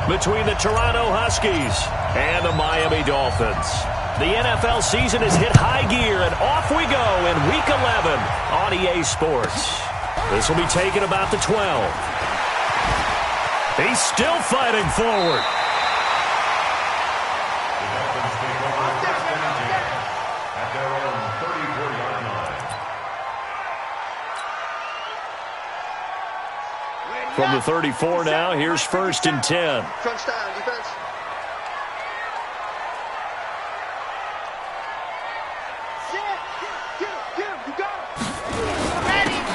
between the Toronto Huskies and the Miami Dolphins. The NFL season has hit high gear, and off we go in Week 11 on EA Sports. This will be taken about the 12. He's still fighting forward. From the 34 now, here's 1st and 10. Crunch time, defense.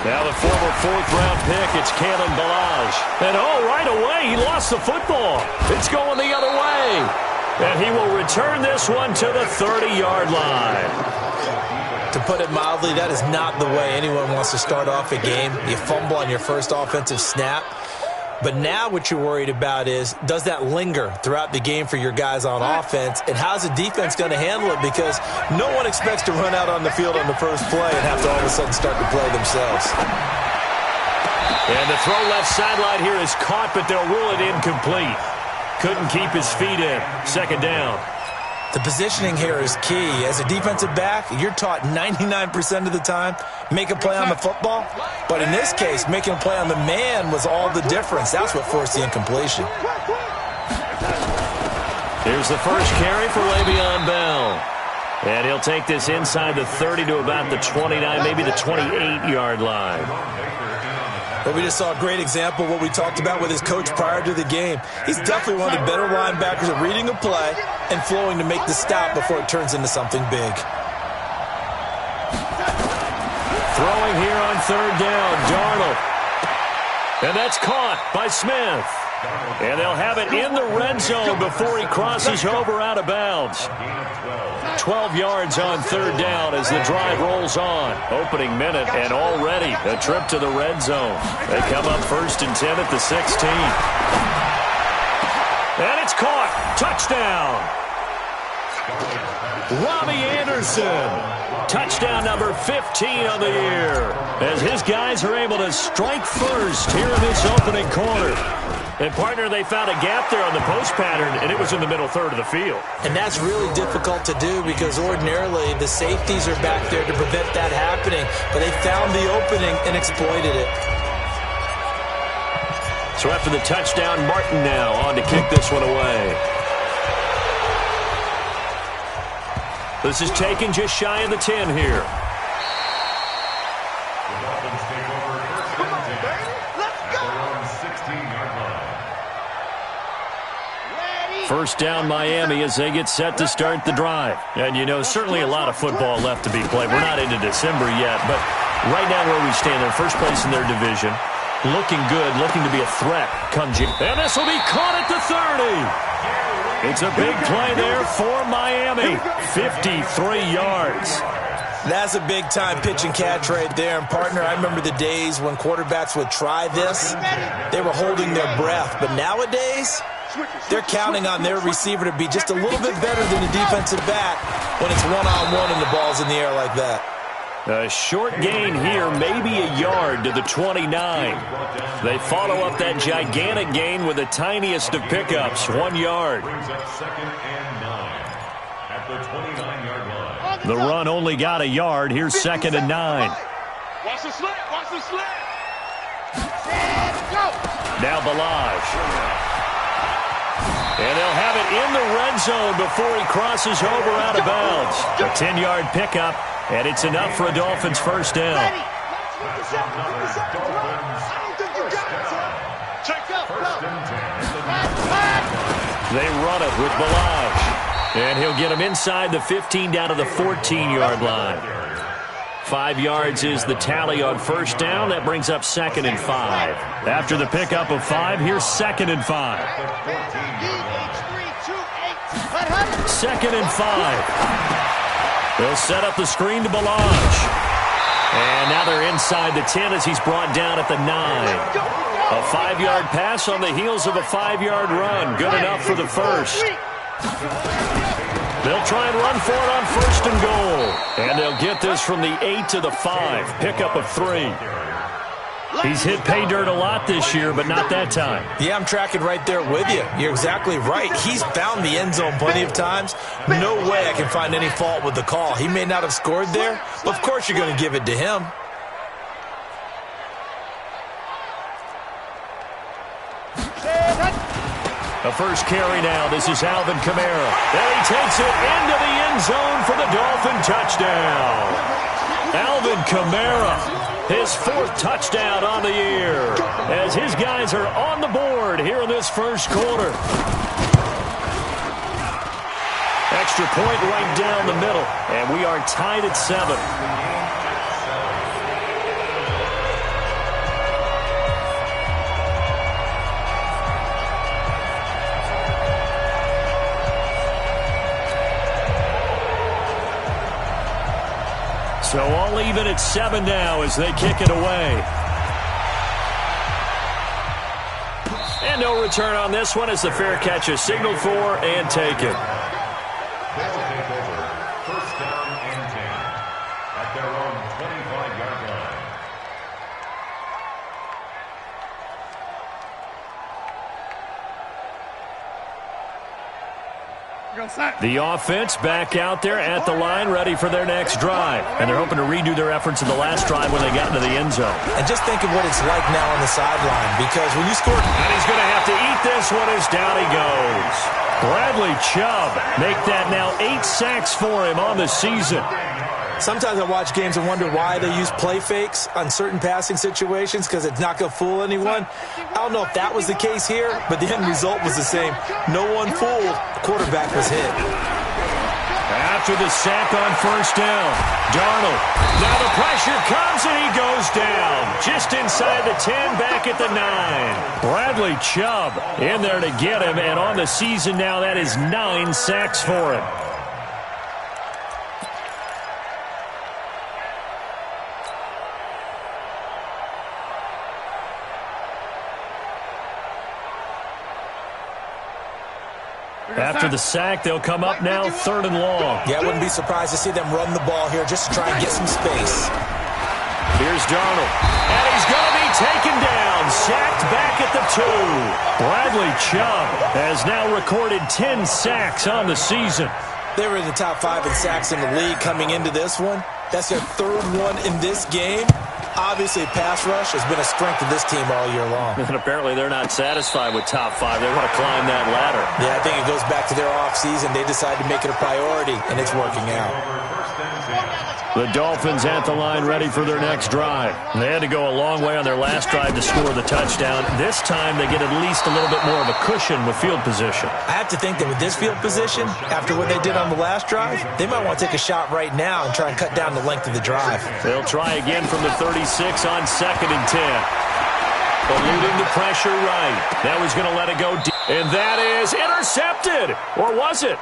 Now the former 4th-round pick, it's Kalen Ballage. And right away, he lost the football. It's going the other way. And he will return this one to the 30-yard line. To put it mildly, that is not the way anyone wants to start off a game. You fumble on your first offensive snap. But now what you're worried about is, does that linger throughout the game for your guys on offense? And how's the defense going to handle it? Because no one expects to run out on the field on the first play and have to all of a sudden start to play themselves. And the throw left sideline here is caught, but they'll rule it incomplete. Couldn't keep his feet in. 2nd down. The positioning here is key. As a defensive back, you're taught 99% of the time, make a play on the football. But in this case, making a play on the man was all the difference. That's what forced the incompletion. Here's the first carry for Le'Veon Bell. And he'll take this inside the 30 to about the 29, maybe the 28-yard line. But we just saw a great example of what we talked about with his coach prior to the game. He's definitely one of the better linebackers at reading a play and flowing to make the stop before it turns into something big. Throwing here on 3rd down, Darnold. And that's caught by Smith. And they'll have it in the red zone before he crosses over out of bounds. 12 yards on 3rd down as the drive rolls on. Opening minute and already a trip to the red zone. They come up 1st and 10 at the 16. And it's caught. Touchdown. Robbie Anderson. Touchdown number 15 on the year. As his guys are able to strike first here in this opening quarter. And, partner, they found a gap there on the post pattern, and it was in the middle third of the field. And that's really difficult to do because ordinarily the safeties are back there to prevent that happening. But they found the opening and exploited it. So after the touchdown, Martin now on to kick this one away. This is taken just shy of the 10 here. First down, Miami, as they get set to start the drive. And, you know, certainly a lot of football left to be played. We're not into December yet, but right now where we stand, they're first place in their division. Looking good, looking to be a threat come June. And this will be caught at the 30. It's a big play there for Miami. 53 yards. That's a big-time pitch and catch right there. And, partner, I remember the days when quarterbacks would try this. They were holding their breath. But nowadays, they're counting on their receiver to be just a little bit better than the defensive back when it's one-on-one and the ball's in the air like that. A short gain here, maybe a yard to the 29. They follow up that gigantic gain with the tiniest of pickups, 1 yard. The run only got a yard. Here's 2nd and 9. Watch the slant, watch the slant. Now Ballage. And they'll have it in the red zone before he crosses over out of bounds. A 10-yard pickup, and it's enough for a Dolphins first down. They run it with Ballage. And he'll get him inside the 15 down to the 14-yard line. 5 yards is the tally on first down. That brings up 2nd and 5. After the pickup of 5, here's 2nd and 5. 2nd and 5. They'll set up the screen to Ballage. And now they're inside the 10 as he's brought down at the 9. A 5-yard pass on the heels of a 5-yard run. Good enough for the first. They'll try and run for it on 1st and goal. And they'll get this from the 8 to the 5. Pickup of 3. He's hit pay dirt a lot this year, but not that time. Yeah, I'm tracking right there with you. You're exactly right. He's found the end zone plenty of times. No way I can find any fault with the call. He may not have scored there, but of course you're going to give it to him. The first carry now. This is Alvin Kamara. And he takes it into the end zone for the Dolphin touchdown. Alvin Kamara, his 4th touchdown on the year, as his guys are on the board here in this first quarter. Extra point right down the middle, and we are tied at 7. So all even at 7 now as they kick it away. And no return on this one as the fair catch is signaled for and taken. They'll take over. First down and 10 at their own 25-yard line. The offense back out there at the line, ready for their next drive. And they're hoping to redo their efforts in the last drive when they got into the end zone. And just think of what it's like now on the sideline, because when you score... And he's going to have to eat this one as down he goes. Bradley Chubb make that now 8 sacks for him on the season. Sometimes I watch games and wonder why they use play fakes on certain passing situations, because it's not going to fool anyone. I don't know if that was the case here, but the end result was the same. No one fooled. The quarterback was hit. After the sack on first down, Darnold. Now the pressure comes and he goes down. Just inside the 10, back at the 9. Bradley Chubb in there to get him, and on the season now that is 9 sacks for him. After the sack, they'll come up now 3rd and long. Yeah, I wouldn't be surprised to see them run the ball here just to try and get some space. Here's Darnold. And he's going to be taken down. Sacked back at the 2. Bradley Chubb has now recorded 10 sacks on the season. They were in the top 5 in sacks in the league coming into this one. That's their 3rd one in this game. Obviously, pass rush has been a strength of this team all year long. And apparently they're not satisfied with top 5. They want to climb that ladder. Yeah, I think it goes back to their offseason. They decided to make it a priority, and it's working out. The Dolphins at the line ready for their next drive. They had to go a long way on their last drive to score the touchdown. This time they get at least a little bit more of a cushion with field position. I have to think that with this field position, after what they did on the last drive, they might want to take a shot right now and try and cut down the length of the drive. They'll try again from the 36 on 2nd and 10. Eluding the pressure right. Now he's going to let it go deep. And that is intercepted. Or was it?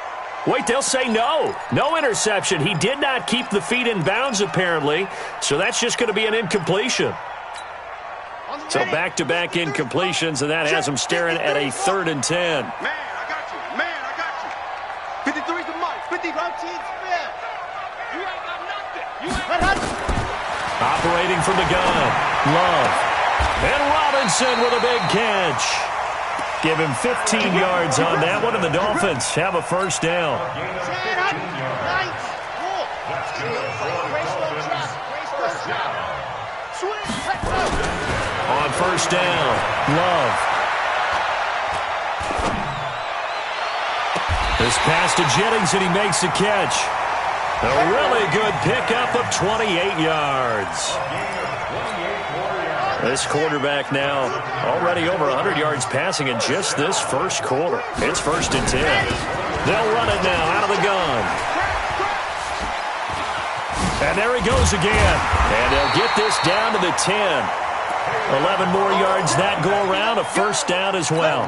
Wait, they'll say no. No interception. He did not keep the feet in bounds, apparently. So that's just going to be an incompletion. So back-to-back incompletions, and that has him staring at a 3rd and 10. Man, I got you. Man, I got you. 53's the mark. 50 routines fair. You ain't got nothing. You ain't got nothing. Operating from the gun. Love. And Robinson with a big catch. Give him 15 yards on that one, and the Dolphins have a first down. On first down, Love. This pass to Jennings, and he makes the catch. A really good pickup of 28 yards. This quarterback now already over 100 yards passing in just this first quarter. It's 1st and 10. They'll run it now out of the gun. And there he goes again. And they'll get this down to the 10. 11 more yards that go around, a first down as well.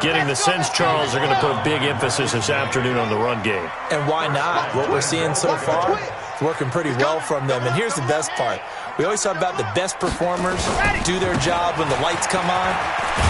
Getting the sense, Charles, are going to put a big emphasis this afternoon on the run game. And why not? What we're seeing so far, it's working pretty well from them. And here's the best part. We always talk about the best performers do their job when the lights come on.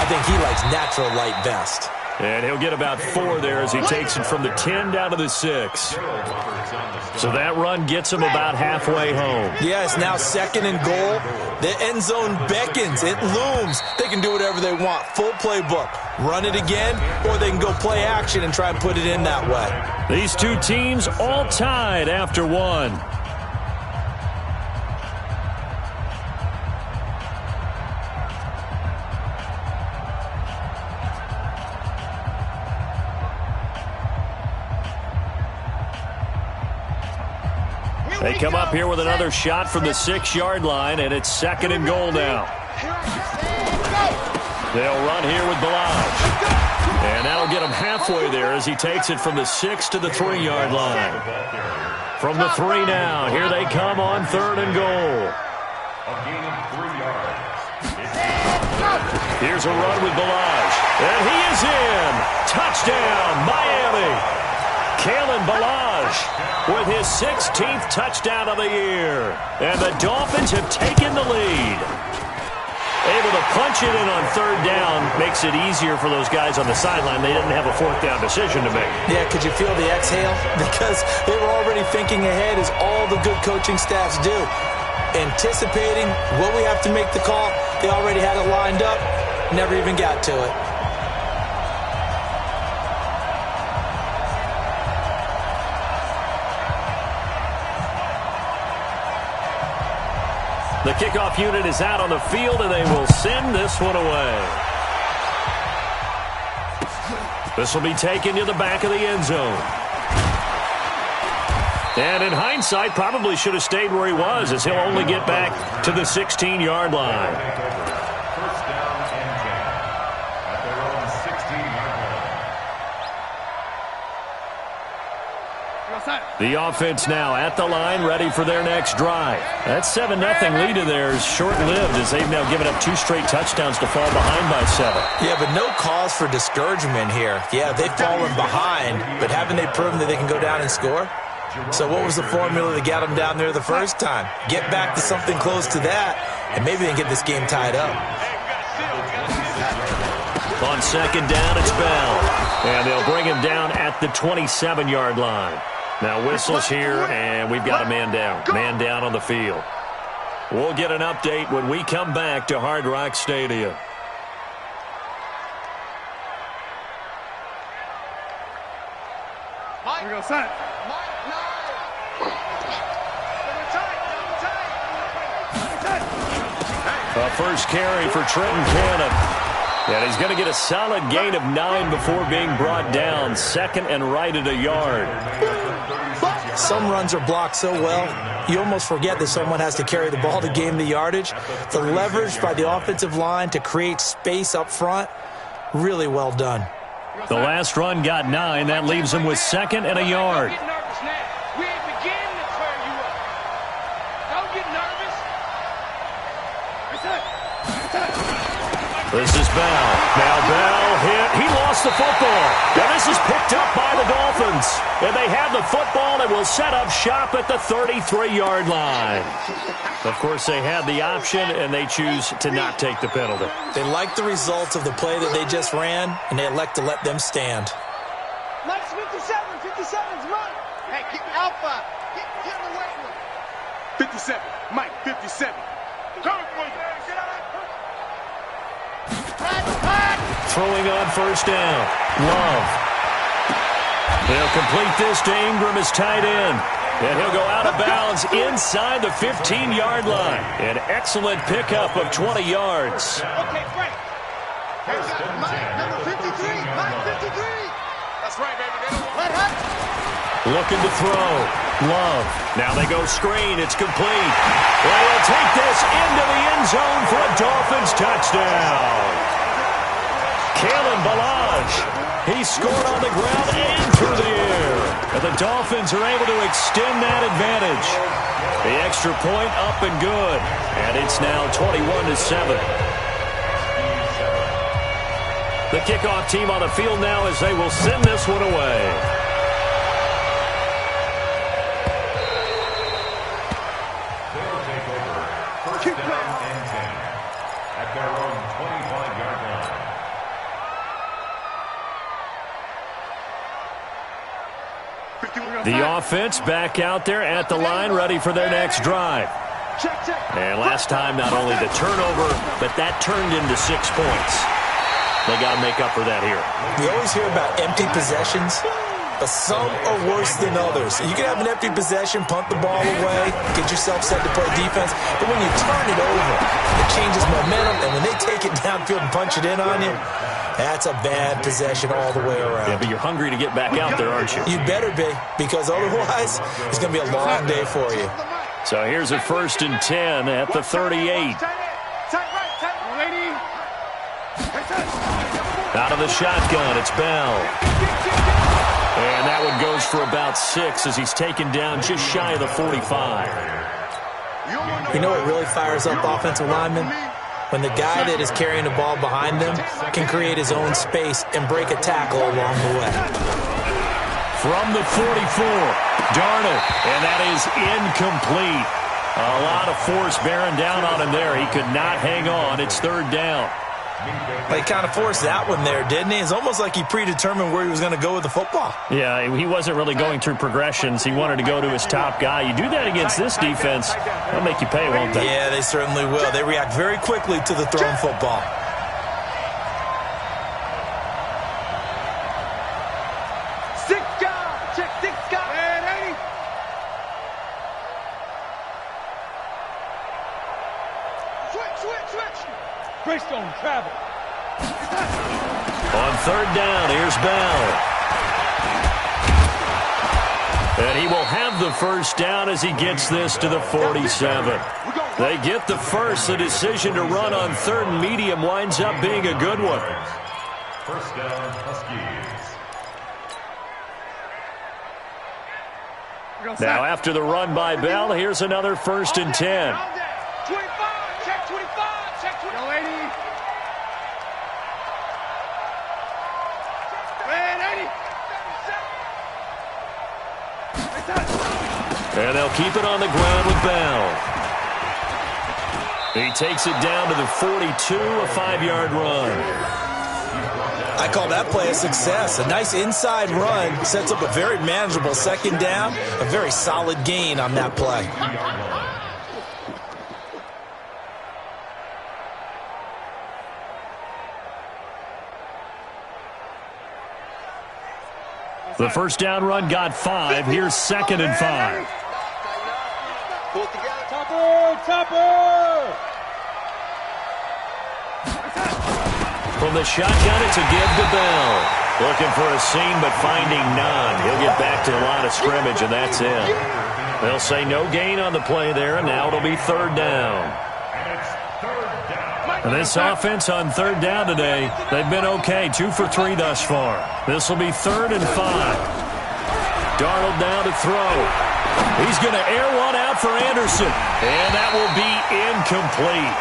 I think he likes natural light best. And he'll get about 4 there as he takes it from the 10 down to the 6. So that run gets him about halfway home. Yeah, it's now 2nd and goal. The end zone beckons. It looms. They can do whatever they want. Full playbook. Run it again, or they can go play action and try and put it in that way. These two teams all tied after 1. They come up here with another shot from the 6-yard line, and it's 2nd and goal now. They'll run here with Balaj. And that'll get him halfway there as he takes it from the 6 to the 3-yard line. From the 3 now, here they come on 3rd and goal. Here's a run with Balaj. And he is in. Touchdown, Miami. Kalen Balaj with his 16th touchdown of the year. And the Dolphins have taken the lead. Able to punch it in on 3rd down makes it easier for those guys on the sideline. They didn't have a 4th down decision to make. Yeah, could you feel the exhale? Because they were already thinking ahead, as all the good coaching staffs do. Anticipating what we have to make the call. They already had it lined up. Never even got to it. The kickoff unit is out on the field, and they will send this one away. This will be taken to the back of the end zone. And in hindsight, probably should have stayed where he was, as he'll only get back to the 16-yard line. First down and 10 at their own 16-yard line. The offense now at the line, ready for their next drive. That 7-0 lead of theirs is short-lived, as they've now given up 2 straight touchdowns to fall behind by 7. Yeah, but no cause for discouragement here. Yeah, they've fallen behind, but haven't they proven that they can go down and score? So what was the formula that got them down there the first time? Get back to something close to that, and maybe they can get this game tied up. On 2nd down, it's Bell. And they'll bring him down at the 27-yard line. Now whistles here, and we've got a man down. Man down on the field. We'll get an update when we come back to Hard Rock Stadium. Here we go, son. A first carry for Trenton Cannon. And he's going to get a solid gain of 9 before being brought down. 2nd and right at a yard. Some runs are blocked so well, you almost forget that someone has to carry the ball to gain the yardage. The leverage by the offensive line to create space up front, really well done. The last run got 9. That leaves him with 2nd and a yard. This is Bell. Now Bell hit. He lost the football. Now this is picked up by the Dolphins. And they have the football and will set up shop at the 33-yard line. Of course, they had the option, and they choose to not take the penalty. They like the results of the play that they just ran, and they elect to let them stand. Mike's 57. 57's Mike. Hey, get Alpha. Get him away from him. 57. Mike, 57. Coming for you. Get out of Throwing on first down. Love. They'll complete this to Ingram as tight end. And he'll go out of bounds inside the 15-yard line. An excellent pickup of 20 yards. Okay, Frank. Mike, number 53. Mike, 53. That's right, baby. Let hut. Looking to throw. Love. Now they go screen. It's complete. Well, he'll take this into the end zone for a Dolphins touchdown. Kalen Balaj. He scored on the ground and through the air. And the Dolphins are able to extend that advantage. The extra point up and good. And it's now 21-7. The kickoff team on the field now as they will send this one away. They'll take over. First down and 10 at their own 25-yard line. The offense back out there at the line, ready for their next drive. And last time, not only the turnover, but that turned into 6 points. They got to make up for that here. We always hear about empty possessions, but some are worse than others. You can have an empty possession, punt the ball away, get yourself set to play defense, but when you turn it over, it changes momentum, and when they take it downfield and punch it in on you, that's a bad possession all the way around. Yeah, but you're hungry to get back out there, aren't you? You better be, because otherwise, it's going to be a long day for you. So here's a 1st and 10 at the 38. Out of the shotgun, it's Bell. And that one goes for about 6 as he's taken down just shy of the 45. You know what really fires up offensive linemen? When the guy that is carrying the ball behind them can create his own space and break a tackle along the way. From the 44, Darnold, and that is incomplete. A lot of force bearing down on him there. He could not hang on. It's 3rd down. He kind of forced that one there, didn't he? It's almost like he predetermined where he was going to go with the football. Yeah, he wasn't really going through progressions. He wanted to go to his top guy. You do that against this defense, they'll make you pay, won't they? Yeah, they certainly will. They react very quickly to the thrown football. Greystone travel. On 3rd down, here's Bell. And he will have the 1st down as he gets this to the 47. They get the first. The decision to run on 3rd and medium winds up being a good one. 1st down, Huskies. Now after the run by Bell, here's another 1st and 10. 25, check 25, check 25. Yo, 80. And they'll keep it on the ground with Bell. He takes it down to the 42, a 5-yard run. I call that play a success. A nice inside run sets up a very manageable 2nd down, a very solid gain on that play. The 1st down run got 5. Here's 2nd and 5. Pull it together. Topper! From the shotgun, it's a give to Bell. Looking for a seam, but finding none. He'll get back to the line of scrimmage, and that's it. They'll say no gain on the play there, and now it'll be 3rd down. And this offense on 3rd down today, they've been okay. 2 for 3 thus far. This will be 3rd and 5. Darnold now to throw. He's going to air one out for Anderson. And that will be incomplete.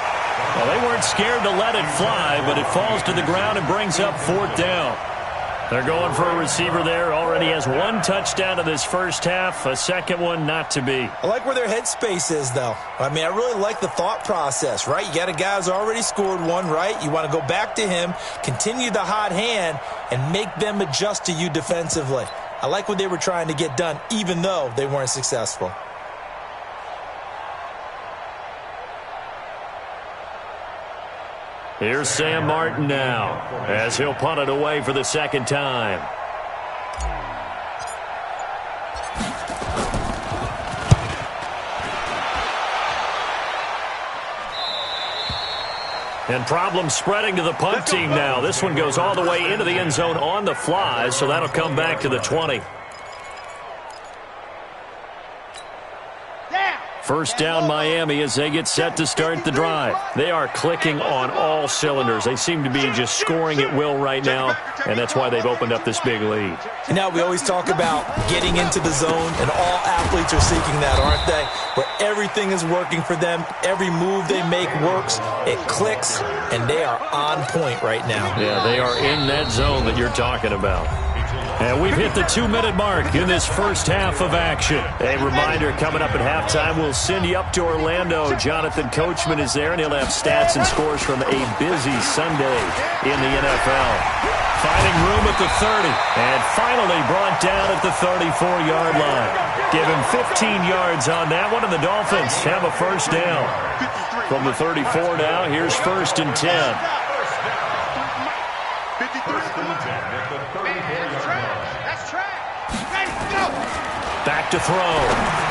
Well, they weren't scared to let it fly, but it falls to the ground and brings up 4th down. They're going for a receiver there. Already has 1 touchdown in this 1st half. A 2nd one not to be. I like where their headspace is, though. I mean, I really like the thought process, right? You got a guy who's already scored 1, right? You want to go back to him, continue the hot hand, and make them adjust to you defensively. I like what they were trying to get done, even though they weren't successful. Here's Sam Martin now, as he'll punt it away for the 2nd time. And problems spreading to the punt team now. This one goes all the way into the end zone on the fly, so that'll come back to the 20. 1st down Miami as they get set to start the drive. They are clicking on all cylinders. They seem to be just scoring at will right now, and that's why they've opened up this big lead. Now we always talk about getting into the zone, and all athletes are seeking that, aren't they? Where everything is working for them, every move they make works, it clicks, and they are on point right now. Yeah, they are in that zone that you're talking about. And we've hit the 2-minute mark in this 1st half of action. A reminder, coming up at halftime, we'll send you up to Orlando. Jonathan Coachman is there, and he'll have stats and scores from a busy Sunday in the NFL. Finding room at at the 30. And finally brought down at the 34-yard line. Give him 15 yards on that one, and the Dolphins have a first down. From the 34 now, here's 1st and 10. Back to throw.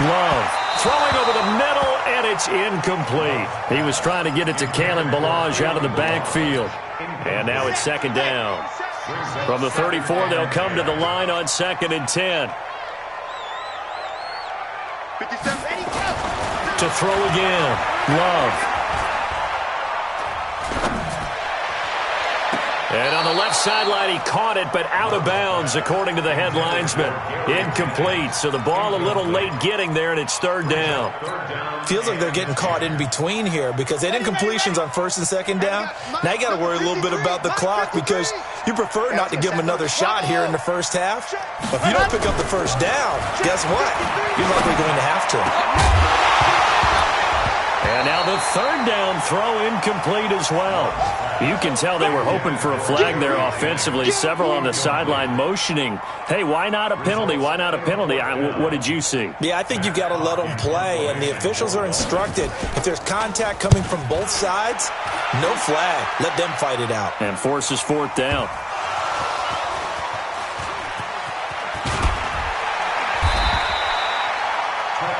Love throwing over the middle, and it's incomplete. He was trying to get it to Kalen Ballage out of the backfield. And now it's 2nd down. From the 34, they'll come to the line on 2nd and 10. To throw again. Love. And on the left sideline, he caught it, but out of bounds, according to the head linesman. Incomplete, so the ball a little late getting there, and it's 3rd down. Feels like they're getting caught in between here because they did incompletions on 1st and 2nd down. Now you got to worry a little bit about the clock because you prefer not to give them another shot here in the first half. But if you don't pick up the first down, guess what? You're likely going to have to. And now the 3rd down throw incomplete as well. You can tell they were hoping for a flag there offensively. Several on the sideline motioning, hey, why not a penalty? Why not a penalty? What did you see? Yeah, I think you've got to let them play, and the officials are instructed. If there's contact coming from both sides, no flag. Let them fight it out. And forces 4th down.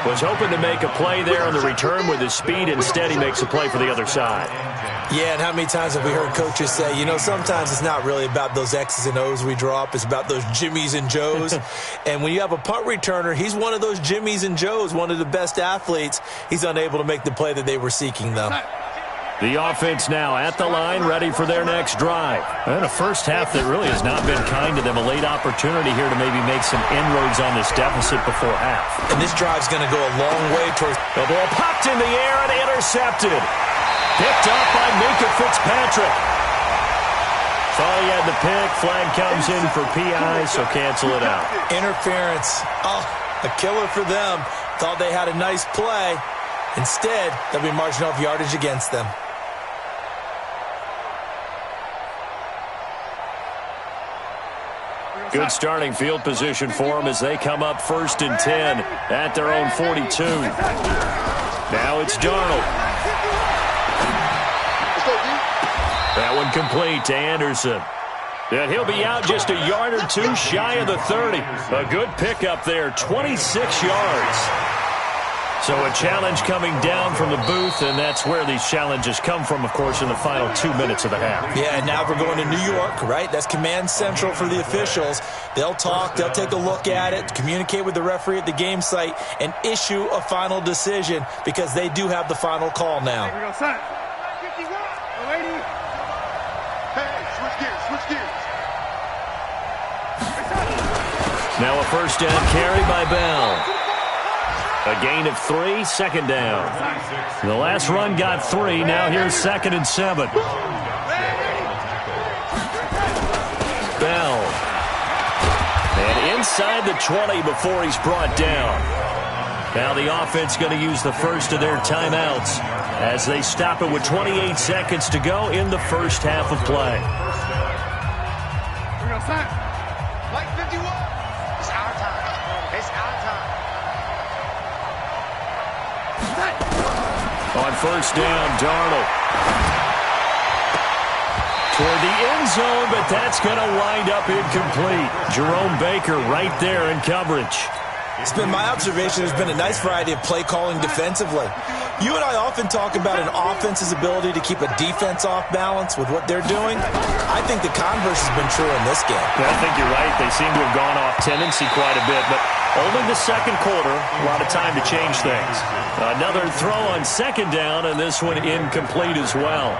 Was hoping to make a play there on the return with his speed. Instead, he makes a play for the other side. Yeah, and how many times have we heard coaches say, sometimes it's not really about those X's and O's we drop. It's about those Jimmies and Joes. And when you have a punt returner, he's one of those Jimmies and Joes, one of the best athletes. He's unable to make the play that they were seeking, though. The offense now at the line, ready for their next drive. And a first half that really has not been kind to them. A late opportunity here to maybe make some inroads on this deficit before half. And this drive's going to go a long way towards... The ball popped in the air and intercepted. Picked up by Minka Fitzpatrick. Thought he had the pick. Flag comes in for PI, so cancel it out. Interference. Oh, a killer for them. Thought they had a nice play. Instead, they'll be marching off yardage against them. Good starting field position for them as they come up 1st and 10 at their own 42. Now it's Darnold. That one complete to Anderson. And he'll be out just a yard or two shy of the 30. A good pickup there, 26 yards. So a challenge coming down from the booth, and that's where these challenges come from, of course, in the final 2 minutes of the half. Yeah, and now we're going to New York, right? That's command central for the officials. They'll talk, they'll take a look at it, communicate with the referee at the game site, and issue a final decision because they do have the final call now. Here we go, son. 51. Hey, switch gears. Now a first down carry by Bell. A gain of 3, 2nd down. The last run got 3. Now here's 2nd and 7. Bell. And inside the 20 before he's brought down. Now the offense going to use the first of their timeouts as they stop it with 28 seconds to go in the first half of play. Here we go, son. Like 51. It's our time. It's our time. On first down, Darnold. Toward the end zone, but that's going to wind up incomplete. Jerome Baker right there in coverage. It's been my observation there's been a nice variety of play calling defensively. You and I often talk about an offense's ability to keep a defense off balance with what they're doing. I think the converse has been true in this game. Yeah, I think you're right. They seem to have gone off tendency quite a bit, but only the second quarter, a lot of time to change things. Another throw on 2nd down, and this one incomplete as well.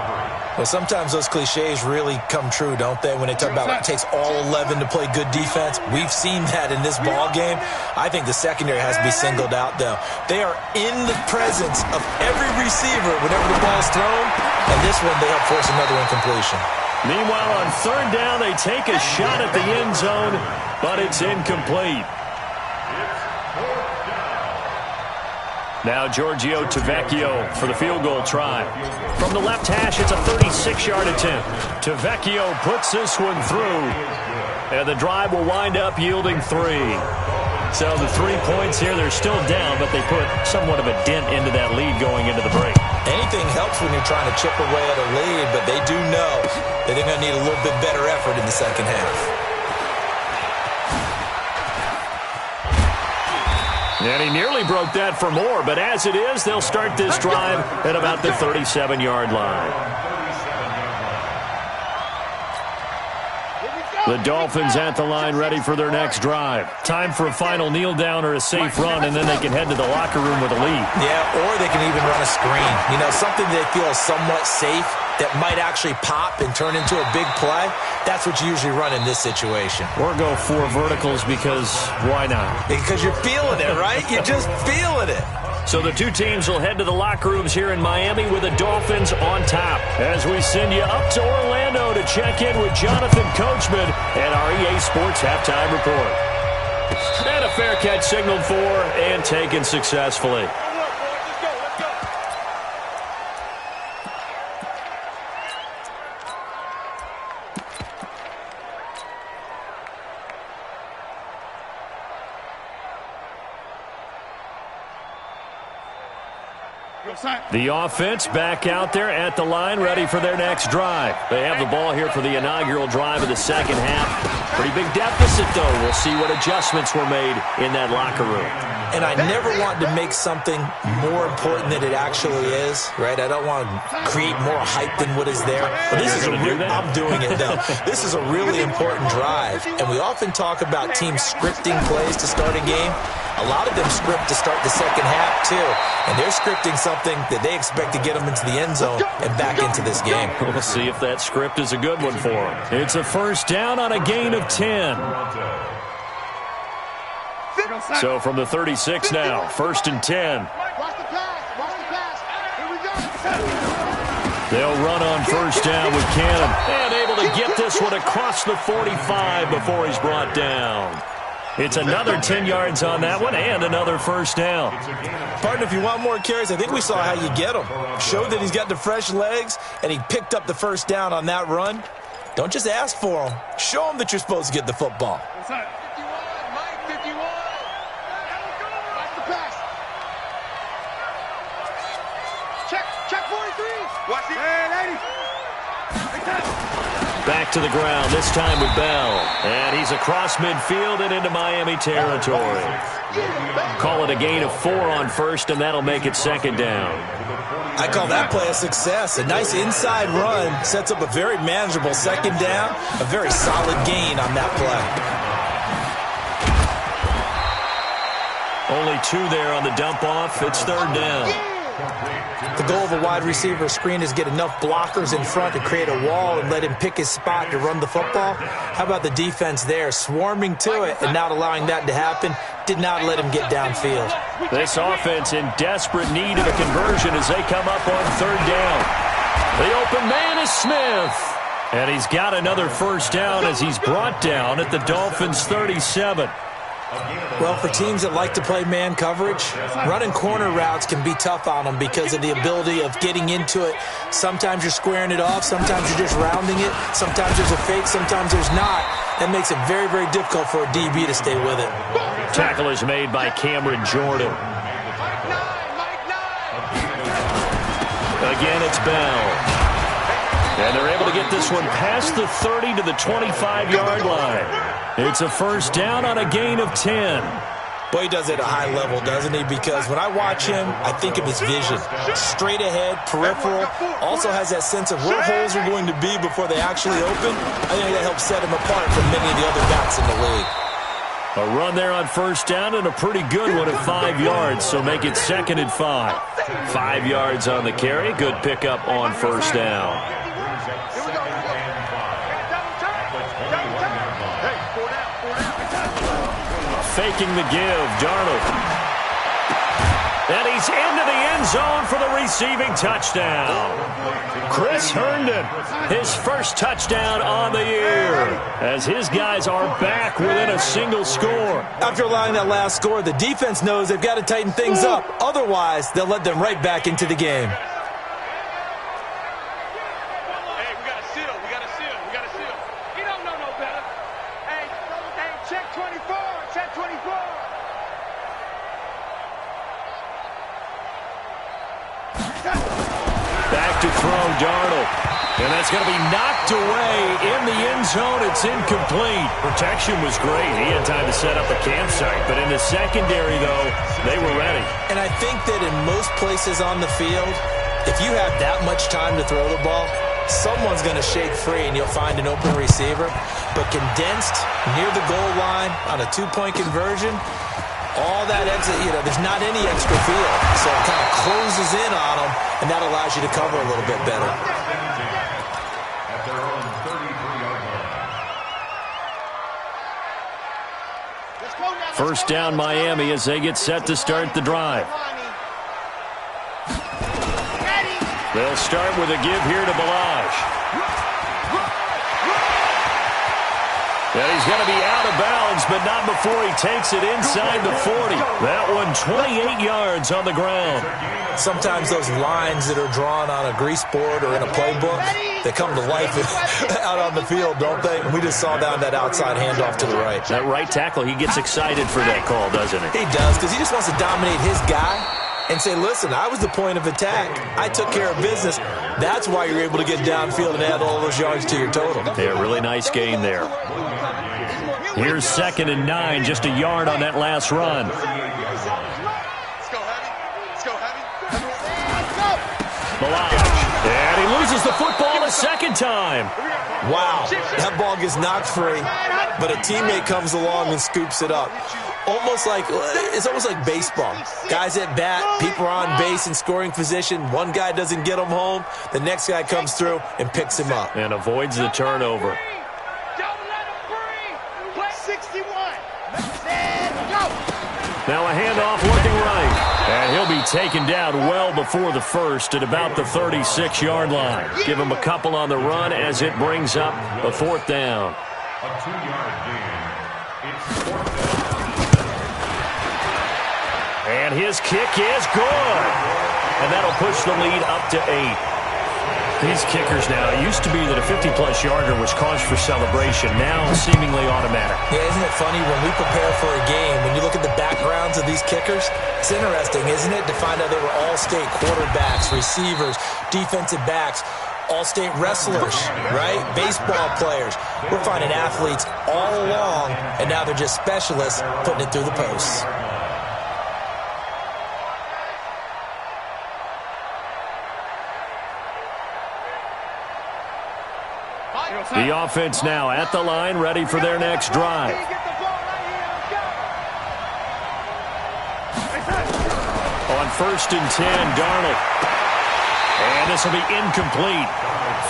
Well, sometimes those cliches really come true, don't they? When they talk about it takes all 11 to play good defense. We've seen that in this ball game. I think the secondary has to be singled out, though. They are in the presence of every receiver whenever the ball's thrown, and this one they help force another incompletion. Meanwhile, on 3rd down, they take a shot at the end zone, but it's incomplete. Now Giorgio Tavecchio for the field goal try. From the left hash, it's a 36-yard attempt. Tavecchio puts this one through. And the drive will wind up yielding 3. So the 3 points here, they're still down, but they put somewhat of a dent into that lead going into the break. Anything helps when you're trying to chip away at a lead, but they do know that they're going to need a little bit better effort in the second half. And he nearly broke that for more, but as it is, they'll start this drive at about the 37-yard line. The Dolphins at the line ready for their next drive. Time for a final kneel down or a safe run, and then they can head to the locker room with a lead. Yeah, or they can even run a screen. You know, something they feel is somewhat safe that might actually pop and turn into a big play. That's what you usually run in this situation. Or go 4 verticals because why not? Because you're feeling it, right? You're just feeling it. So the two teams will head to the locker rooms here in Miami with the Dolphins on top. As we send you up to Orlando to check in with Jonathan Coachman and our EA Sports Halftime Report. And a fair catch signaled for and taken successfully. The offense back out there at the line, ready for their next drive. They have the ball here for the inaugural drive of the second half. Pretty big deficit, though. We'll see what adjustments were made in that locker room. And I never want to make something more important than it actually is, right? I don't want to create more hype than what is there. But this is I'm doing it, though. This is a really important drive. And we often talk about teams scripting plays to start a game. A lot of them script to start the second half, too. And they're scripting something that they expect to get them into the end zone and back into this game. We'll see if that script is a good one for them. It's a first down on a gain of 10. So from the 36 now, 1st and 10. They'll run on first down with Cannon. And able to get this one across the 45 before he's brought down. It's another 10 yards on that one and another first down. Partner, if you want more carries, I think we saw how you get him. Showed that he's got the fresh legs, and he picked up the first down on that run. Don't just ask for him. Show him that you're supposed to get the football. Back to the ground, this time with Bell. And he's across midfield and into Miami territory. Call it a gain of 4 on first, and that'll make it second down. I call that play a success. A nice inside run sets up a very manageable second down. A very solid gain on that play. Only 2 there on the dump off. It's third down. The goal of a wide receiver screen is get enough blockers in front to create a wall and let him pick his spot to run the football. How about the defense there, swarming to it and not allowing that to happen? Did not let him get downfield. This offense in desperate need of a conversion as they come up on third down. The open man is Smith. And he's got another first down as he's brought down at the Dolphins' 37. Well, for teams that like to play man coverage, running corner routes can be tough on them because of the ability of getting into it. Sometimes you're squaring it off. Sometimes you're just rounding it. Sometimes there's a fake. Sometimes there's not. That makes it very, very difficult for a DB to stay with it. Tackle is made by Cameron Jordan. Again, it's Bell. And they're able to get this one past the 30 to the 25-yard line. It's a first down on a gain of 10. Boy, he does it at a high level, doesn't he? Because when I watch him, I think of his vision. Straight ahead, peripheral. Also has that sense of where holes are going to be before they actually open. I think that helps set him apart from many of the other backs in the league. A run there on first down and a pretty good one at 5 yards, so make it 2nd and 5. 5 yards on the carry. Good pickup on first down. Faking the give, Darnold. And he's into the end zone for the receiving touchdown. Chris Herndon, his first touchdown on the year, as his guys are back within a single score. After allowing that last score, the defense knows they've got to tighten things up. Otherwise, they'll let them right back into the game. Hey, we got to seal. We got to seal. We got to seal. He don't know no better. Hey, 24. Set 24. Back to throw, Darnold. And that's going to be knocked away in the end zone. It's incomplete. Protection was great. He had time to set up a campsite. But in the secondary, though, they were ready. And I think that in most places on the field, if you have that much time to throw the ball, someone's going to shake free and you'll find an open receiver. But condensed near the goal line on a two-point conversion, all that exit, there's not any extra field. So it kind of closes in on them, and that allows you to cover a little bit better. At their own 33-yard line. First down, Miami, as they get set to start the drive. They'll start with a give here to Balaj. And he's going to be out of bounds, but not before he takes it inside the 40. That one 28 yards on the ground. Sometimes those lines that are drawn on a grease board or in a playbook, they come to life out on the field, don't they? And we just saw down that outside handoff to the right. That right tackle, he gets excited for that call, doesn't he? He does, because he just wants to dominate his guy and say, listen, I was the point of attack. I took care of business. That's why you're able to get downfield and add all those yards to your total. Yeah, really nice gain there. Here's 2nd and 9, just a yard on that last run. Balaj, and he loses the football a second time. Wow, that ball gets knocked free, but a teammate comes along and scoops it up. It's almost like baseball. Guys at bat, people are on base in scoring position. One guy doesn't get him home. The next guy comes through and picks him up. And avoids the turnover. Now a handoff looking right. And he'll be taken down well before the first at about the 36-yard line. Give him a couple on the run as it brings up a 4th down. A 2-yard gain. It's 4th down. And his kick is good. And that'll push the lead up to 8. These kickers now, it used to be that a 50-plus yarder was cause for celebration. Now seemingly automatic. Yeah, isn't it funny when we prepare for a game, when you look at the backgrounds of these kickers, it's interesting, isn't it, to find out they were all-state quarterbacks, receivers, defensive backs, all-state wrestlers, right? Baseball players. We're finding athletes all along, and now they're just specialists putting it through the posts. The offense now at the line, ready for their next drive. On 1st and 10, Darnold. And this will be incomplete.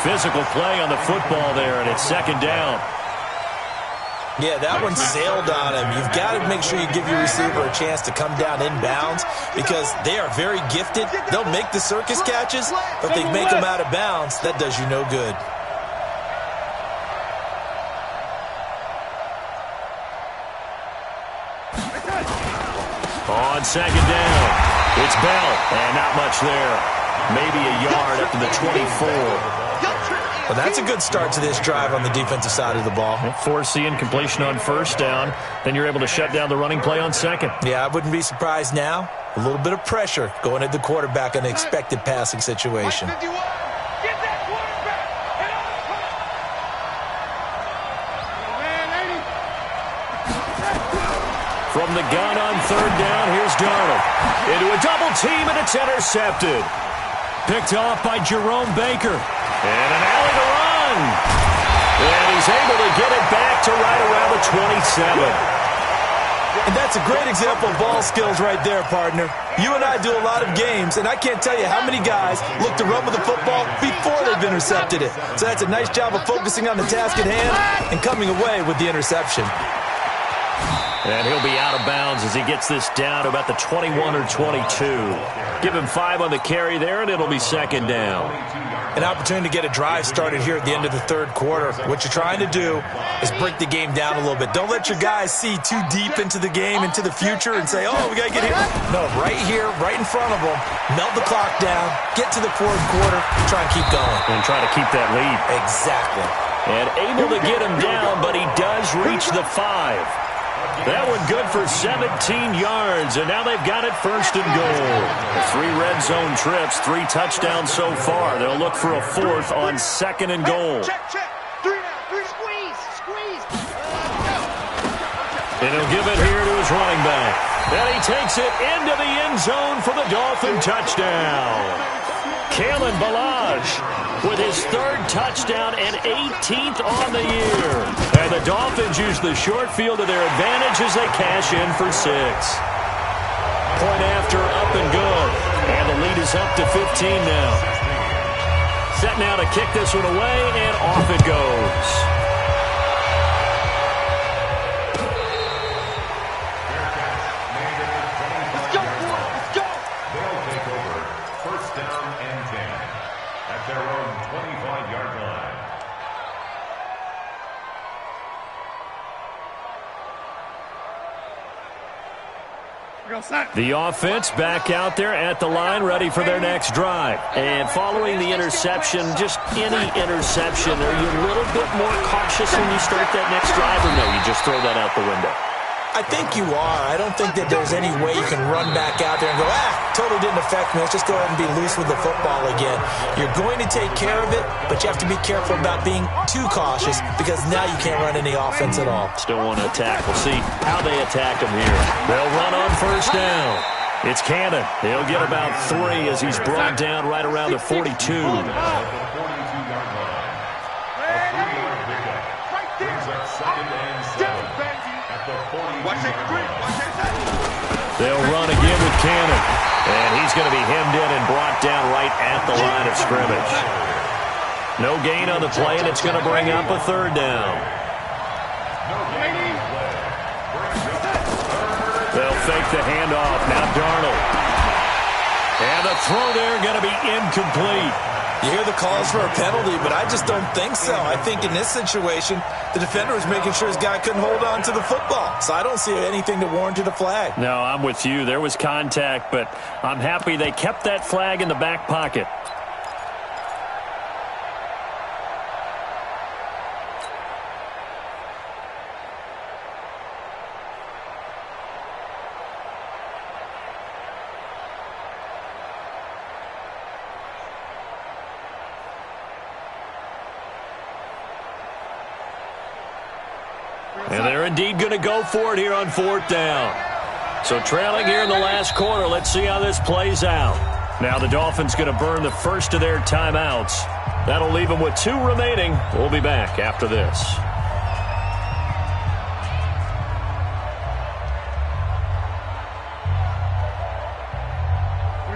Physical play on the football there, and it's 2nd down. Yeah, that one sailed on him. You've got to make sure you give your receiver a chance to come down inbounds because they are very gifted. They'll make the circus catches, but if they make them out of bounds, that does you no good. On 2nd down, it's Bell, and not much there. Maybe a yard up to the 24. Well, that's a good start to this drive on the defensive side of the ball. Force the incompletion on 1st down, then you're able to shut down the running play on 2nd. Yeah, I wouldn't be surprised now. A little bit of pressure going at the quarterback in an expected passing situation. From the gun on 3rd down, here's Darnold. Into a double team, and it's intercepted. Picked off by Jerome Baker. And an alley to run. And he's able to get it back to right around the 27. And that's a great example of ball skills right there, partner. You and I do a lot of games, and I can't tell you how many guys look to run with the football before they've intercepted it. So that's a nice job of focusing on the task at hand and coming away with the interception. And he'll be out of bounds as he gets this down to about the 21 or 22. Give him 5 on the carry there, and it'll be 2nd down. An opportunity to get a drive started here at the end of the 3rd quarter. What you're trying to do is break the game down a little bit. Don't let your guys see too deep into the game, into the future, and say, oh, we got to get here. No, right here, right in front of them, melt the clock down, get to the 4th quarter, try and keep going. And try to keep that lead. Exactly. And able to get him down, but he does reach the 5. That one good for 17 yards, and now they've got it first and goal. 3 red zone trips, 3 touchdowns so far. They'll look for a 4th on 2nd and goal. Check. 3 now. 3. Squeeze. And he'll give it here to his running back. And he takes it into the end zone for the Dolphin touchdown. Kalen Ballage with his 3rd touchdown and 18th on the year. And the Dolphins use the short field to their advantage as they cash in for 6. Point after, up and good. And the lead is up to 15 now. Set now to kick this one away, and off it goes. Let's go. They'll take over 1st down and 10 at their own 25-yard line. The offense back out there at the line, ready for their next drive. And following the interception, just any interception, are you a little bit more cautious when you start that next drive, or no, you just throw that out the window? I think you are. I don't think that there's any way you can run back out there and go, totally didn't affect me. Let's just go ahead and be loose with the football again. You're going to take care of it, but you have to be careful about being too cautious because now you can't run any offense at all. Still want to attack. We'll see how they attack him here. They'll run on 1st down. It's Cannon. He'll get about 3 as he's brought down right around the 42. They'll run again with Cannon. And he's going to be hemmed in and brought down right at the line of scrimmage. No gain on the play, and it's going to bring up a 3rd down. They'll fake the handoff. Now Darnold. And the throw there going to be incomplete. You hear the calls for a penalty, but I just don't think so. I think in this situation, the defender was making sure his guy couldn't hold on to the football. So I don't see anything to warrant a flag. No, I'm with you. There was contact, but I'm happy they kept that flag in the back pocket. And they're indeed going to go for it here on 4th down. So trailing here in the last quarter, let's see how this plays out. Now the Dolphins going to burn the first of their timeouts. That'll leave them with 2 remaining. We'll be back after this.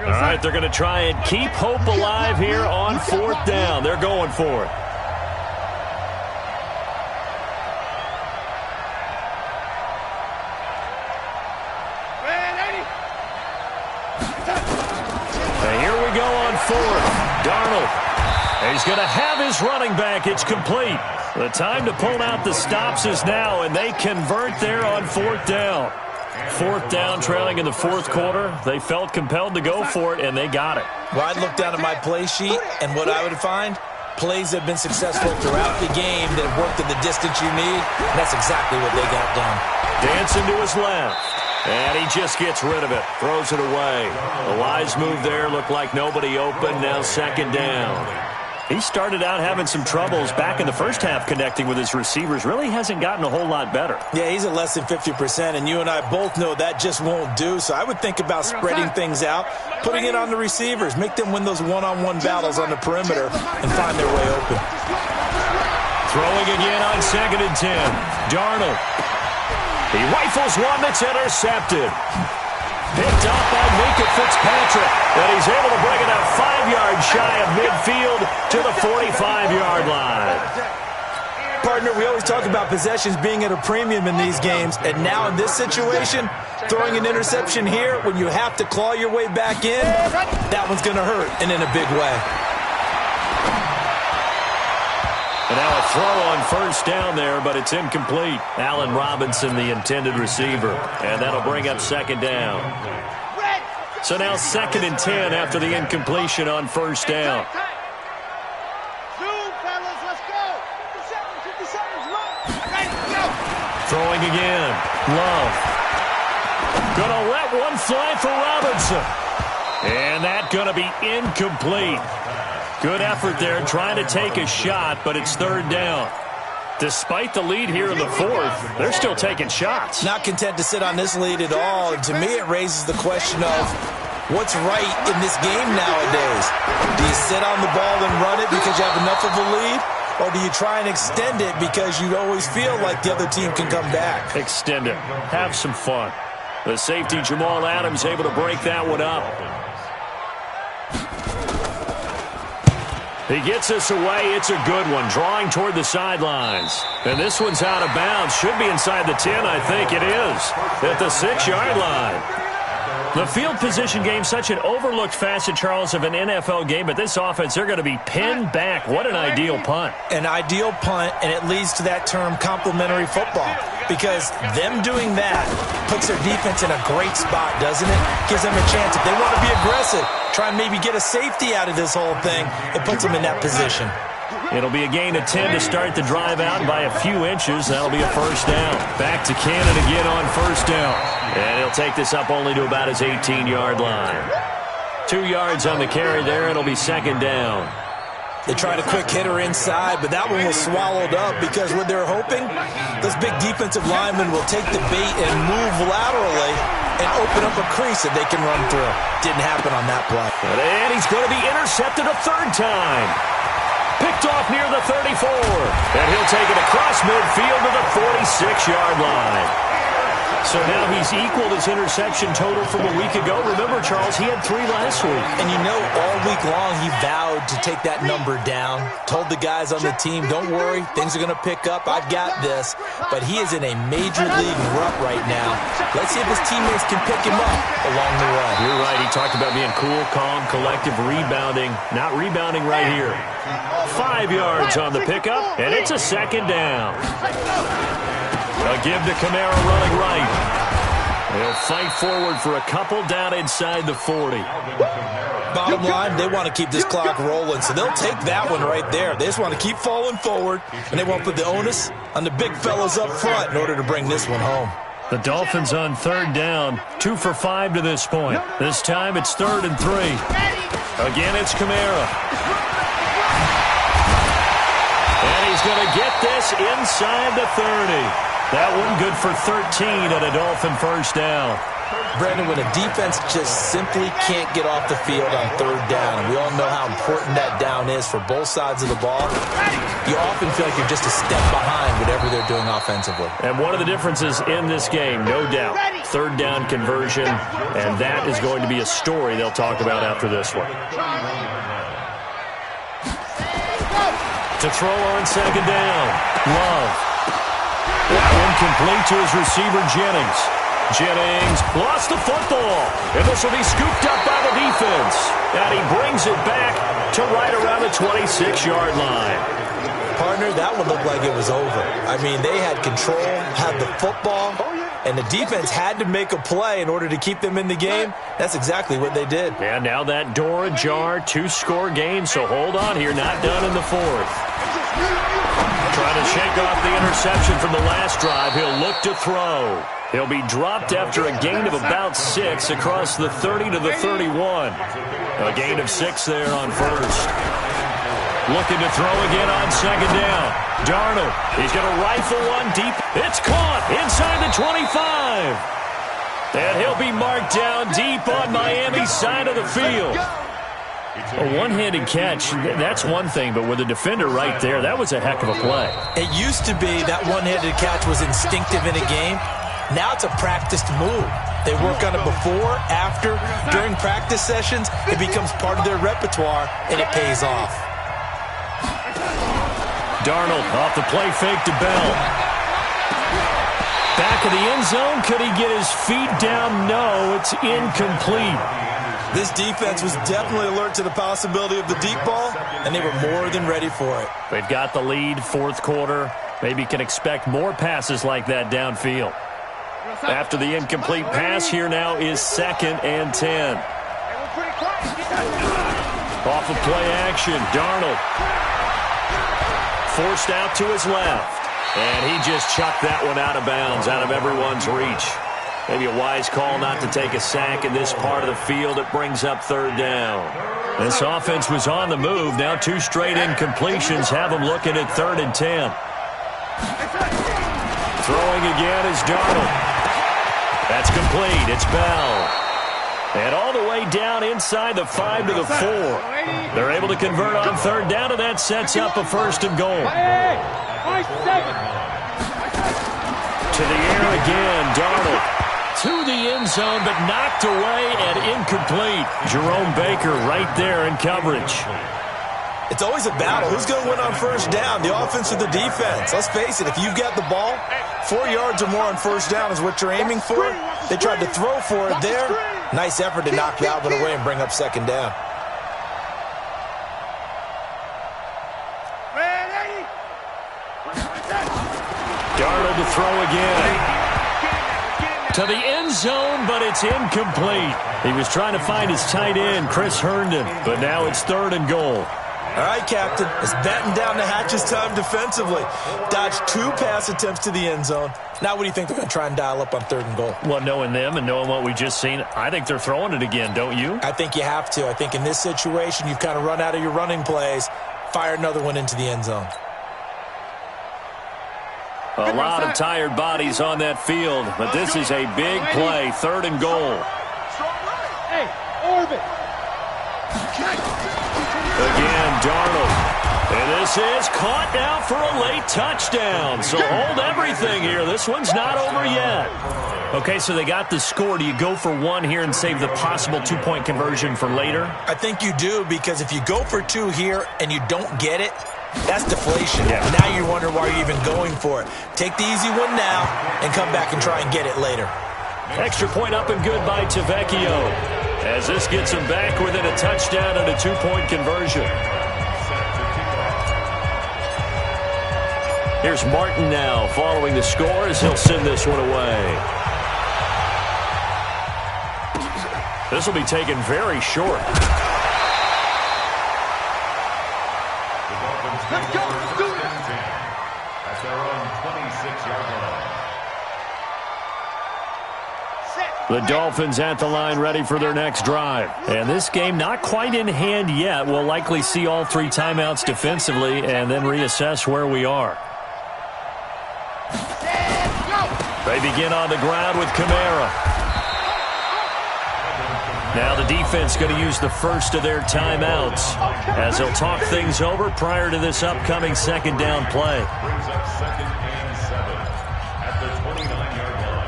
All right, they're going to try and keep hope alive here on 4th down. They're going for it. Darnold. He's going to have his running back. It's complete. The time to pull out the stops is now, and they convert there on 4th down. 4th down, trailing in the 4th quarter. They felt compelled to go for it, and they got it. Well, I'd look down at my play sheet, and what I would find, plays have been successful throughout the game that have worked at the distance you need, and that's exactly what they got done. Dancing to his left. And he just gets rid of it, throws it away. The wise move there, looked like nobody open, now 2nd down. He started out having some troubles back in the first half connecting with his receivers. Really hasn't gotten a whole lot better. Yeah, he's at less than 50%, and you and I both know that just won't do. So I would think about spreading things out, putting it on the receivers, make them win those one-on-one battles on the perimeter and find their way open. Throwing again on 2nd and 10. Darnold. He rifles one that's intercepted. Picked up by Minka Fitzpatrick. And he's able to bring it out 5 yards shy of midfield to the 45-yard line. Partner, we always talk about possessions being at a premium in these games. And now in this situation, throwing an interception here when you have to claw your way back in, that one's going to hurt, and in a big way. And now a throw on 1st down there, but it's incomplete. Allen Robinson, the intended receiver. And that'll bring up 2nd down. So now 2nd and 10 after the incompletion on 1st down. Throwing again. Love. Gonna let one fly for Robinson. And that gonna be incomplete. Good effort there trying to take a shot, but it's third down. Despite the lead here in the fourth, they're still taking shots. Not content to sit on this lead at all. And to me, it raises the question of what's right in this game nowadays. Do you sit on the ball and run it because you have enough of a lead? Or do you try and extend it because you always feel like the other team can come back? Extend it. Have some fun. The safety, Jamal Adams, able to break that one up. He gets us away. It's a good one. Drawing toward the sidelines. And this one's out of bounds. Should be inside the 10, I think it is. At the 6-yard line. The field position game, such an overlooked facet, Charles, of an NFL game. But this offense, they're going to be pinned back. What an ideal punt. An ideal punt, and it leads to that term complementary football. Because them doing that puts their defense in a great spot, doesn't it? Gives them a chance. If they want to be aggressive, try and maybe get a safety out of this whole thing, it puts them in that position. It'll be a gain of 10 to start the drive out by a few inches. That'll be a first down. Back to Cannon again on first down. And he'll take this up only to about his 18-yard line. 2 yards on the carry there. It'll be second down. They tried a quick hitter inside, but that one was swallowed up because what they're hoping, those big defensive linemen will take the bait and move laterally and open up a crease that they can run through. Didn't happen on that play. And he's going to be intercepted a third time. Picked off near the 34. And he'll take it across midfield to the 46-yard line. So now he's equaled his interception total from a week ago. Remember, Charles, he had 3 last week. And you know, all week long he vowed to take that number down. Told the guys on the team, don't worry, things are going to pick up. I've got this. But he is in a major league rut right now. Let's see if his teammates can pick him up along the way. You're right. He talked about being cool, calm, collective, rebounding. Not rebounding right here. 5 yards on the pickup, and it's a second down. A give to Kamara running right. They'll fight forward for a couple down inside the 40. Bottom line, they want to keep this clock rolling, so they'll take that one right there. They just want to keep falling forward, and they want to put the onus on the big fellas up front in order to bring this one home. The Dolphins on third down, 2 for 5 to this point. This time it's 3rd and 3. Again, it's Kamara. And he's going to get this inside the 30. That one good for 13 and a Dolphin first down. Brandon, when a defense just simply can't get off the field on third down, and we all know how important that down is for both sides of the ball, you often feel like you're just a step behind whatever they're doing offensively. And one of the differences in this game, no doubt, third down conversion, and that is going to be a story they'll talk about after this one. To throw on second down, Love. That one complete to his receiver, Jennings. Jennings lost the football, and this will be scooped up by the defense. And he brings it back to right around the 26-yard line. Partner, that one looked like it was over. I mean, they had control, had the football, and the defense had to make a play in order to keep them in the game. That's exactly what they did. And now that door ajar, 2-score game, so hold on here, not done in the fourth. Trying to shake off the interception from the last drive. He'll look to throw. He'll be dropped after a gain of about 6 across the 30 to the 31. A gain of 6 there on first. Looking to throw again on second down. Darnold, he's going to rifle one deep. It's caught inside the 25. And he'll be marked down deep on Miami's side of the field. A one-handed catch, that's one thing, but with a defender right there, that was a heck of a play. It used to be that one-handed catch was instinctive in a game. Now it's a practiced move. They work on it before, after, during practice sessions. It becomes part of their repertoire, and it pays off. Darnold off the play fake to Bell. Back of the end zone. Could he get his feet down? No, it's incomplete. This defense was definitely alert to the possibility of the deep ball, and they were more than ready for it. They've got the lead, fourth quarter. Maybe can expect more passes like that downfield. After the incomplete pass, here now is 2nd and 10. Off of play action, Darnold. Forced out to his left. And he just chucked that one out of bounds, out of everyone's reach. Maybe a wise call not to take a sack in this part of the field. It brings up third down. This offense was on the move. Now 2 straight incompletions have them looking at 3rd and 10. Throwing again is Darnold. That's complete. It's Bell. And all the way down inside the 5 to the 4. They're able to convert on 3rd down, and that sets up a 1st and goal. To the air again, Darnold. To the end zone, but knocked away and incomplete. Jerome Baker right there in coverage. It's always a battle. Who's going to win on 1st down, the offense or the defense? Let's face it, if you've got the ball, 4 yards or more on 1st down is what you're aiming for. They tried to throw for it there. Nice effort to knock Galvin away and bring up 2nd down. Darnold to throw again. To the end zone, but it's incomplete. He was trying to find his tight end, Chris Herndon, but now it's 3rd and goal. All right, Captain. It's batten down the hatches time defensively. Dodged 2 pass attempts to the end zone. Now what do you think they're going to try and dial up on 3rd and goal? Well, knowing them and knowing what we just seen, I think they're throwing it again, don't you? I think you have to. I think in this situation, you've kind of run out of your running plays. Fire another one into the end zone. A lot of tired bodies on that field, but this is a big play, 3rd and goal. Hey, orbit. Again, Darnold. And this is caught now for a late touchdown. So hold everything here. This one's not over yet. Okay, so they got the score. Do you go for 1 here and save the possible 2-point conversion for later? I think you do, because if you go for 2 here and you don't get it, that's deflation. Yeah. Now you wonder why you're even going for it. Take the easy one now and come back and try and get it later. Extra point up and good by Tavecchio, as this gets him back within a touchdown and a 2-point conversion. Here's Martin now following the score as he'll send this one away. This will be taken very short. Let's go. Let's do it. At their own 26-yard line. The Dolphins at the line ready for their next drive. And this game not quite in hand yet. We'll likely see all 3 timeouts defensively and then reassess where we are. They begin on the ground with Kamara. Now the defense going to use the first of their timeouts as they'll talk things over prior to this upcoming 2nd down play. Brings up 2nd and 7 at the 29-yard line.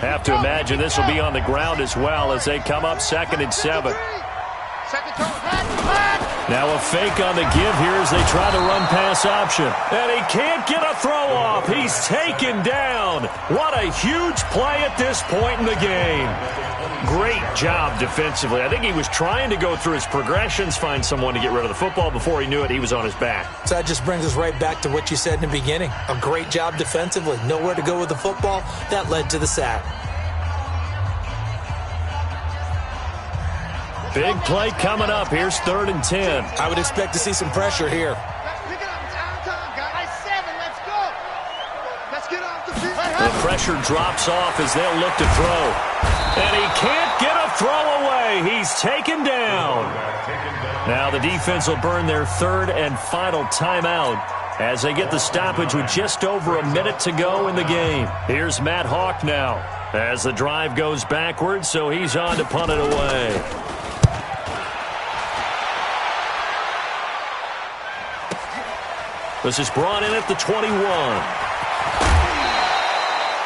Have to imagine this will be on the ground as well as they come up 2nd and 7. Now a fake on the give here as they try the run-pass option. And he can't get a throw off. He's taken down. What a huge play at this point in the game. Great job defensively. I think he was trying to go through his progressions, find someone to get rid of the football. Before he knew it, he was on his back. So that just brings us right back to what you said in the beginning. A great job defensively. Nowhere to go with the football. That led to the sack. Big play coming up. Here's 3rd and 10. I would expect to see some pressure here. Pick it up. It's our time, guys. 7. Let's go. Let's get off the field. The pressure drops off as they'll look to throw. And he can't get a throw away. He's taken down. Now the defense will burn their 3rd and final timeout as they get the stoppage with just over a minute to go in the game. Here's Matt Hawk now as the drive goes backwards, so he's on to punt it away. This is brought in at the 21.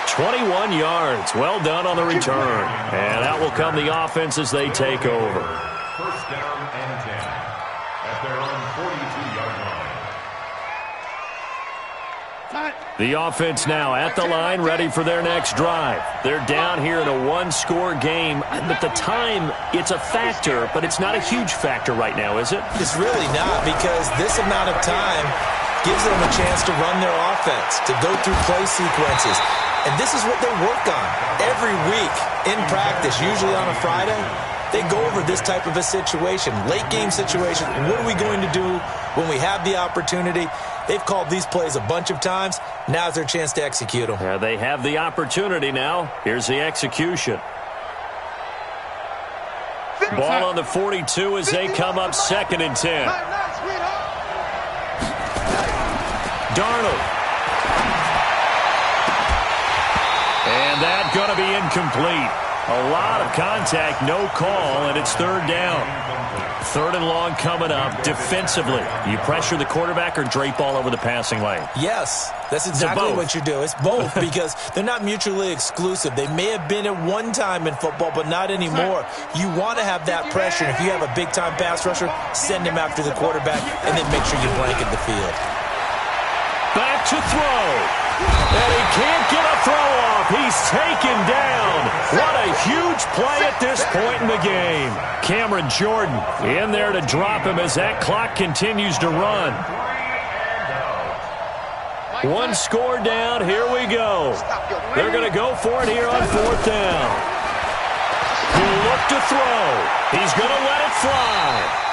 21 yards. Well done on the return. And out will come the offense as they take over. 1st down and 10 at their own 42-yard The offense now at the line, ready for their next drive. They're down here in a one-score game. But the time, it's a factor, but it's not a huge factor right now, is it? It's really not, because this amount of time gives them a chance to run their offense, to go through play sequences. And this is what they work on every week in practice, usually on a Friday. They go over this type of a situation, late game situation. What are we going to do when we have the opportunity? They've called these plays a bunch of times. Now's their chance to execute them. Yeah, they have the opportunity now. Here's the execution. Ball on the 42 as they come up 2nd and 10. Darnold. And that's going to be incomplete. A lot of contact, no call, and it's 3rd down. 3rd and long coming up. Defensively, you pressure the quarterback or drape all over the passing lane? Yes, that's exactly what you do. It's both because they're not mutually exclusive. They may have been at one time in football, but not anymore. You want to have that pressure. If you have a big-time pass rusher, send him after the quarterback, and then make sure you blanket the field. Back to throw. And he can't get a throw off. He's taken down. What a huge play at this point in the game. Cameron Jordan in there to drop him as that clock continues to run. 1 score down. Here we go. They're going to go for it here on 4th down. He'll look to throw. He's going to let it fly.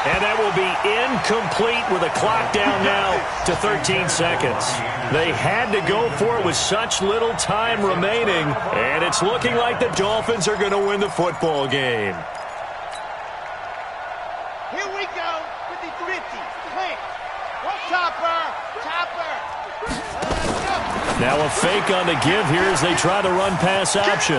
And that will be incomplete with a clock down now to 13 seconds. They had to go for it with such little time remaining, and it's looking like the Dolphins are going to win the football game. Here we go with the 50. Clear. One chopper. Now a fake on the give here as they try the run-pass option.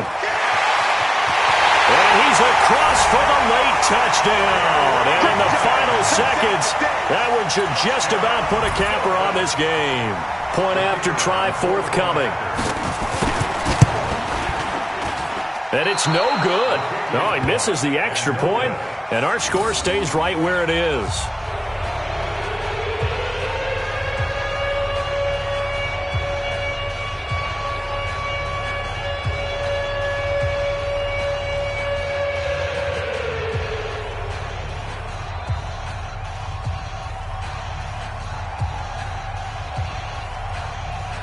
And he's across for the late touchdown. And in the final seconds, that one should just about put a capper on this game. Point after try forthcoming. And it's no good. No, he misses the extra point, and our score stays right where it is.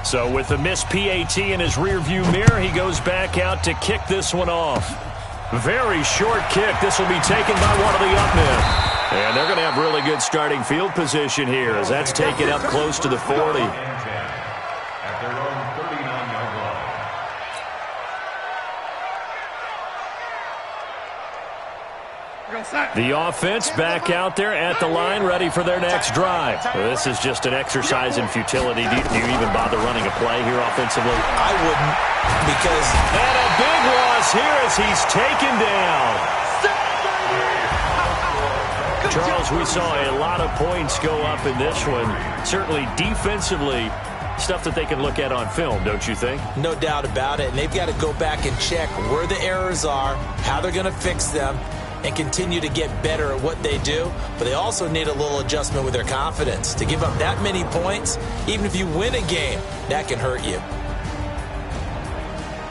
So with the missed PAT in his rearview mirror, he goes back out to kick this one off. Very short kick. This will be taken by one of the up men. And they're going to have really good starting field position here as that's taken up close to the 40. At their own 39-yard line. The offense back out there at the line, ready for their next drive. This is just an exercise in futility. Do you even bother running a play here offensively? I wouldn't, because... And a big loss here as he's taken down. Charles, we saw a lot of points go up in this one. Certainly defensively, stuff that they can look at on film, don't you think? No doubt about it. And they've got to go back and check where the errors are, how they're going to fix them, and continue to get better at what they do. But they also need a little adjustment with their confidence. To give up that many points, even if you win a game, that can hurt you.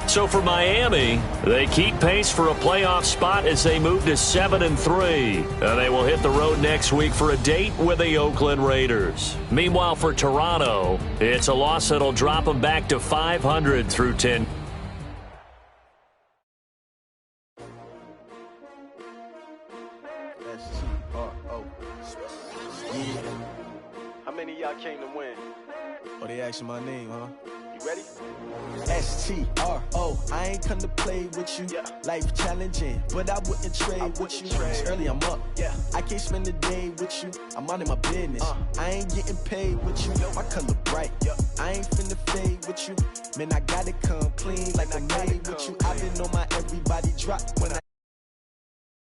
So for Miami, they keep pace for a playoff spot as they move to 7-3. And they will hit the road next week for a date with the Oakland Raiders. Meanwhile, for Toronto, it's a loss that'll drop them back to 500 through 10. How many of y'all came to win? Oh, they asking my name, huh? You ready? S-T-R-O, I ain't come to play with you. Yeah. Life challenging, but I wouldn't trade with you. It's early, I'm up. Yeah. I can't spend the day with you. I'm minding my business. I ain't getting paid with you. My color bright. Yeah. I ain't finna fade with you. Man, I gotta come clean like I made with you. I didn't know my everybody drop when I